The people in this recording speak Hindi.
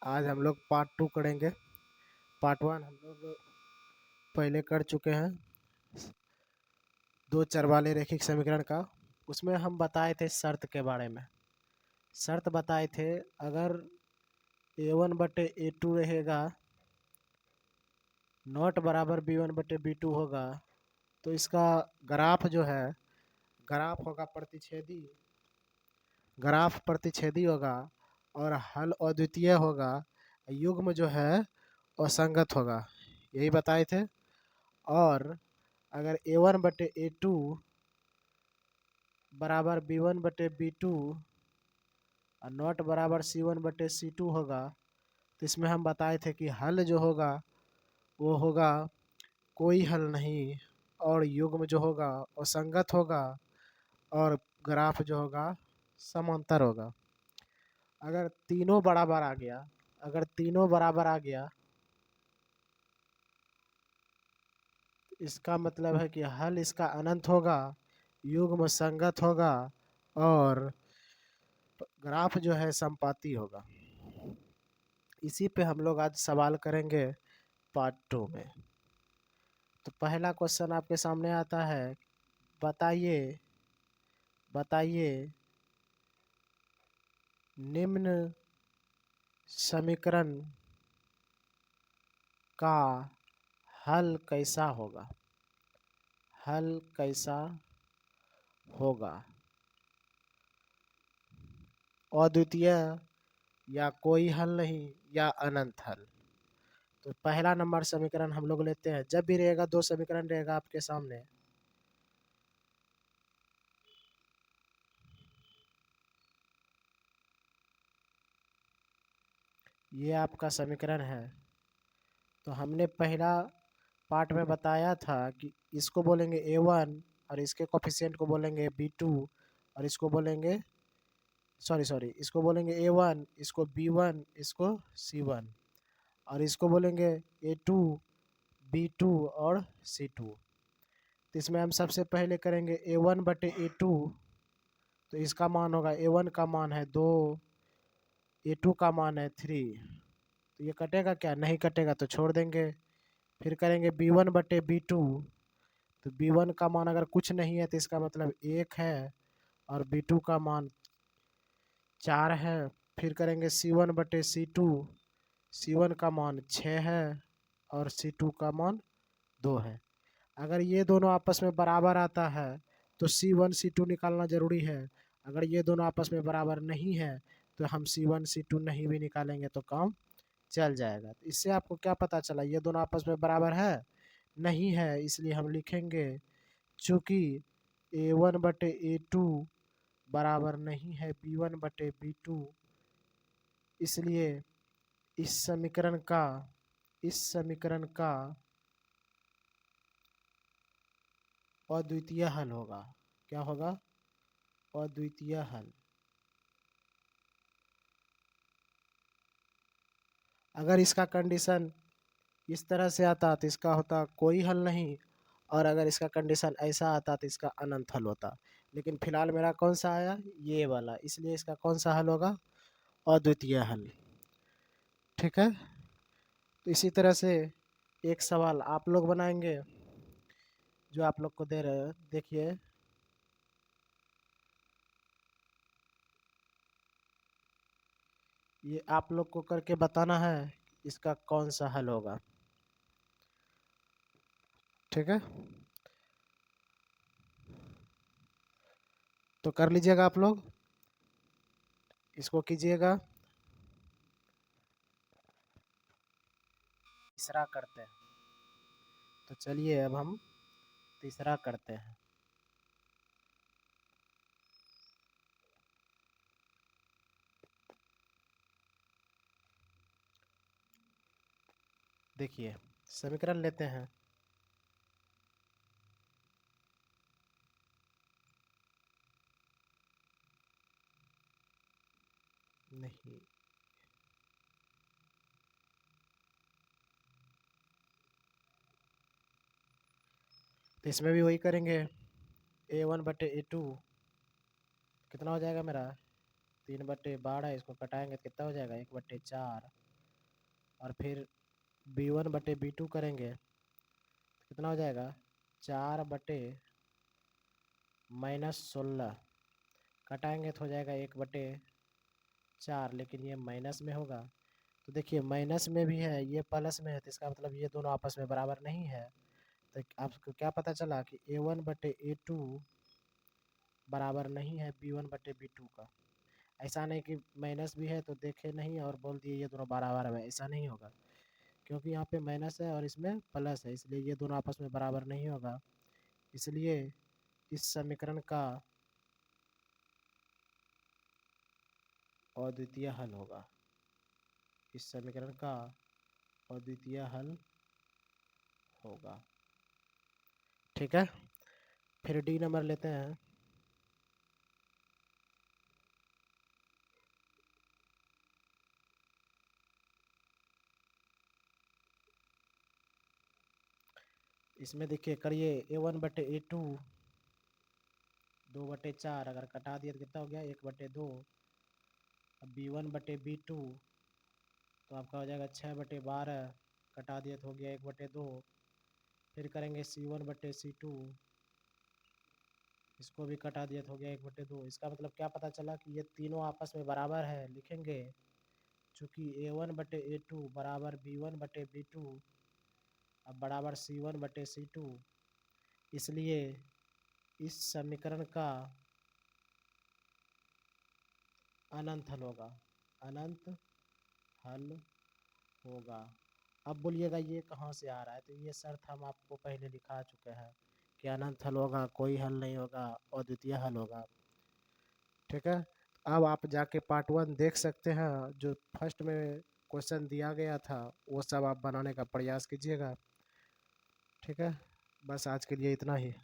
आज हम लोग पार्ट 2 करेंगे। पार्ट 1 हम लोग पहले कर चुके हैं, दो चर वाले रैखिक समीकरण का। उसमें हम बताए थे शर्त के बारे में। शर्त बताए थे, अगर a1/a2 रहेगा, नॉट बराबर b1/b2 होगा, तो इसका ग्राफ जो है, ग्राफ होगा प्रतिच्छेदी, ग्राफ प्रतिच्छेदी होगा और हल अद्वितीय होगा, युग्म जो है असंगत होगा, यही बताए थे। और अगर a1/a2 बराबर b1/b2 और नॉट बराबर c1/c2 होगा, तो इसमें हम बताए थे कि हल जो होगा वो होगा कोई हल नहीं, और युग्म जो होगा वो संगत होगा, और ग्राफ जो होगा समांतर होगा। अगर तीनों बराबर आ गया, अगर तीनों बराबर आ गया, इसका मतलब है कि हल इसका अनंत होगा, युग्म संगत होगा, और ग्राफ जो है संपाती होगा। इसी पे हम लोग आज सवाल करेंगे पार्ट 2 में। तो पहला क्वेश्चन आपके सामने आता है, बताइए बताइए निम्न समीकरण का हल कैसा होगा, हल कैसा होगा, अद्वितीय या कोई हल नहीं या अनंत हल। तो पहला नंबर समीकरण हम लोग लेते हैं। जब भी रहेगा दो समीकरण रहेगा आपके सामने, ये आपका समीकरण है। तो हमने पहला पार्ट में बताया था कि इसको बोलेंगे a1 और इसके कोफिशिएंट को बोलेंगे b2, और इसको बोलेंगे सॉरी इसको बोलेंगे a1, इसको b1, इसको c1, और इसको बोलेंगे a2, b2 और c2। तो इसमें हम सबसे पहले करेंगे a1/a2। तो इसका मान होगा, a1 का मान है 2, a2 का मान है 3। तो ये कटेगा क्या? नहीं कटेगा, तो छोड़ देंगे। फिर करेंगे b1/b2। तो b1 का मान अगर कुछ नहीं है तो इसका मतलब 1 है, और b2 का मान 4 है। फिर करेंगे c1/c2। c1 का मान 6 है और c2 का मान 2 है। अगर ये दोनों आपस में बराबर आता है तो c1 c2 निकालना ज़रूरी है। अगर ये दोनों आपस में बराबर नहीं है तो हम c1 c2 नहीं भी निकालेंगे तो काम चल जाएगा। तो इससे आपको क्या पता चला? ये दोनों आपस में बराबर है? नहीं है, इसलिए हम लिखेंगे चूँकि a1/a2 बराबर नहीं है b1/b2, इसलिए इस समीकरण का अद्वितीय हल होगा। क्या होगा? अद्वितीय हल। अगर इसका कंडीशन इस तरह से आता तो इसका होता कोई हल नहीं, और अगर इसका कंडीशन ऐसा आता तो इसका अनंत हल होता। लेकिन फिलहाल मेरा कौन सा आया? ये वाला, इसलिए इसका कौन सा हल होगा? अद्वितीय हल। ठीक है। तो इसी तरह से एक सवाल आप लोग बनाएंगे जो आप लोग को दे रहे हैं। देखिए, ये आप लोग को करके बताना है इसका कौन सा हल होगा। ठीक है, तो कर लीजिएगा आप लोग, इसको कीजिएगा। तीसरा करते हैं। तो चलिए अब हम तीसरा करते हैं। देखिए, समीकरण लेते हैं। नहीं, तो इसमें भी वही करेंगे। a1/a2 कितना हो जाएगा मेरा? 3/12। इसको कटाएंगे तो कितना हो जाएगा? 1/4। और फिर b1/b2 करेंगे तो कितना हो जाएगा 4/-16 कटाएंगे तो हो जाएगा 1/4, लेकिन ये माइनस में होगा। तो देखिए माइनस में भी है, ये प्लस में है, तो इसका मतलब ये दोनों आपस में बराबर नहीं है। तो आपको क्या पता चला कि a1/a2 बराबर नहीं है b1/b2 का। ऐसा नहीं कि माइनस भी है तो देखे नहीं और बोल दिए ये दोनों बराबर है, ऐसा नहीं होगा। क्योंकि यहाँ पे माइनस है और इसमें प्लस है, इसलिए ये दोनों आपस में बराबर नहीं होगा। इसलिए इस समीकरण का अद्वितीय हल होगा। इस समीकरण का अद्वितीय हल होगा। ठीक है, फिर डी नंबर लेते हैं। इसमें देखिए करिए a1/a2 2/4, अगर कटा दिया तो कितना हो गया 1/2। अब b1/b2 तो आपका हो जाएगा 6/12, कटा दिया तो हो गया 1/2। फिर करेंगे c1/c2, इसको भी कटा दिया तो हो गया 1/2। इसका मतलब क्या पता चला कि ये तीनों आपस में बराबर है। लिखेंगे चूँकि a1/a2 बराबर b1/b2 अब बराबर c1/c2, इसलिए इस समीकरण का अनंत हल होगा। अनंत हल होगा। अब बोलिएगा ये कहाँ से आ रहा है, तो ये शर्त हम आपको पहले लिखा चुके हैं कि अनंत हल होगा, कोई हल नहीं होगा, अद्वितीय हल होगा। ठीक है, अब आप जाके पार्ट 1 देख सकते हैं, जो फर्स्ट में क्वेश्चन दिया गया था वो सब आप बनाने का प्रयास कीजिएगा। ठीक है, बस आज के लिए इतना ही।